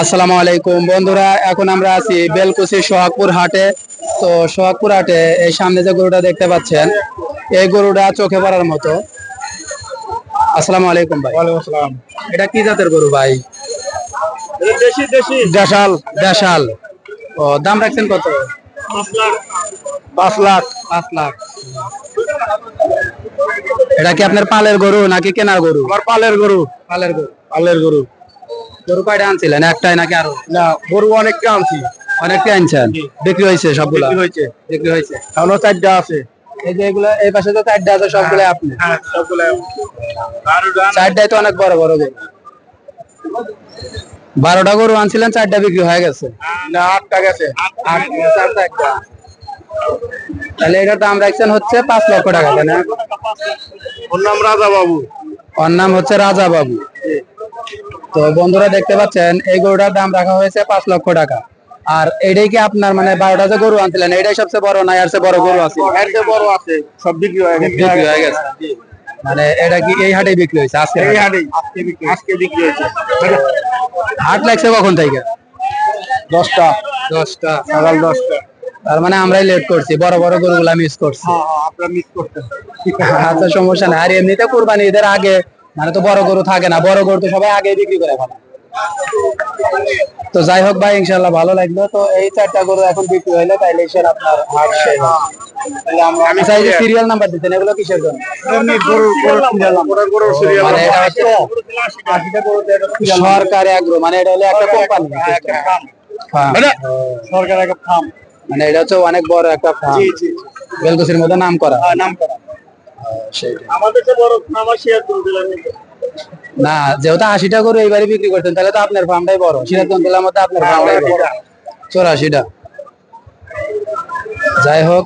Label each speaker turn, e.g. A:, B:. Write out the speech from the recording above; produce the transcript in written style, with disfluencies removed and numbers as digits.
A: আসসালামু আলাইকুম বন্ধুরা, এখন আমরা আছি বেলকুচি সোহাগপুর হাটে। তো সোহাগপুর হাটে এই সামনে যে গরুটা দেখতে পাচ্ছেন, এই গরুটা চোখে পড়ার মতো। আসসালামু আলাইকুম ভাই।
B: ওয়ালাইকুম আসসালাম।
A: এটা কি জাতের গরু ভাই?
B: দেশি দেশি
A: দেশাল। দেশাল। ও, দাম রাখছেন কত?
B: 5 লাখ। 5 লাখ।
A: 5 লাখ। এটা কি আপনার পালের গরু নাকি কেনার গরু?
B: আমার পালের গরু।
A: পালের গরু।
B: পালের গরু।
A: গরু কয়টা আনছিলেন, একটাই নাকি আরো?
B: না, গরু অনেকটা আনছি।
A: অনেকটা আনছেন? বিক্রি হয়েছে সবগুলা?
B: বিক্রি হয়েছে।
A: বিক্রি হয়েছে।
B: এখনো 4টা আছে।
A: এই যে এগুলো, এই পাশে তো 4টা আছে, সবগুলো আপনি?
B: হ্যাঁ, সবগুলো।
A: 4টাই তো অনেক বড় বড় গরু। 12টা গরু আনছিলেন, 4টা বিক্রি হয়ে গেছে।
B: না, 8টা গেছে।
A: 4টা একটা। তাহলে এটার দাম রাখছেন হচ্ছে 5 লক্ষ টাকা, তাই না?
B: ওর নাম রাজা বাবু।
A: ওর নাম হচ্ছে রাজা বাবু। তো বন্ধুরা দেখতে পাচ্ছেন, এই গরুটার দাম রাখা হয়েছে 5 লক্ষ টাকা। আর এটাই কি আপনার, মানে 12টা যে গরু আনছিলেন এটাই সবচেয়ে বড়, না এর চেয়ে বড় গরু আছে?
B: এর চেয়ে বড় আছে, সব বিক্রি হয়ে গেছে।
A: বিক্রি হয়ে গেছে। মানে এটা কি এই হাটে বিক্রি হয়েছে আজকে?
B: এই হাটেই আজকে বিক্রি হয়েছে।
A: হাট লাগছে কখন থেকে?
B: 10টা।
A: 10টা।
B: সকাল 10টা।
A: তার মানে আমরাই লেট করছি, বড় বড় গরুগুলা মিস করছি।
B: হ্যাঁ, আপনারা মিস করতেন।
A: আচ্ছা, সমস্যা নাই। আর এমনিতে কুরবানি ঈদের আগে মানে তো বড় গরু থাকে না, বড় গরু তো সবাই আগে বিক্রি করে ফেলে। তো যাই হোক ভাই, ইনশাল্লাহ ভালো লাগলো। তো এই 4টা গরু এখন বিক্রি হইলে তাইলে স্যার আপনার হাট শেষ হবে। আমি চাই যে সিরিয়াল নাম্বার দিতেন, এগুলো কিসের জন্য?
B: এমনি গরু সিরিয়াল নাম্বার। গরু সিরিয়াল
A: মানে এটা
B: নাম্বার।
A: হচ্ছে সরকারি আগ্রো, মানে এটা হলো একটা কোম্পানি।
B: সরকার একটা ফার্ম।
A: মানে এটা হচ্ছে অনেক বড় একটা ফার্ম,
B: জি জি।
A: বেলকুচির মধ্যে নাম করা।
B: নাম করা।
A: সেটা
B: আমাদের যে বড় ফার্ম আছে শেয়ার দিলাম।
A: না, যেহেতু 80টা গরু এইবারে বিক্রি করতেন, তাহলে তো আপনার ফার্মটাই বড়। সিরাজগঞ্জ জেলার মধ্যে আপনার ফার্মটাই বড়, 84টা। যাই হোক,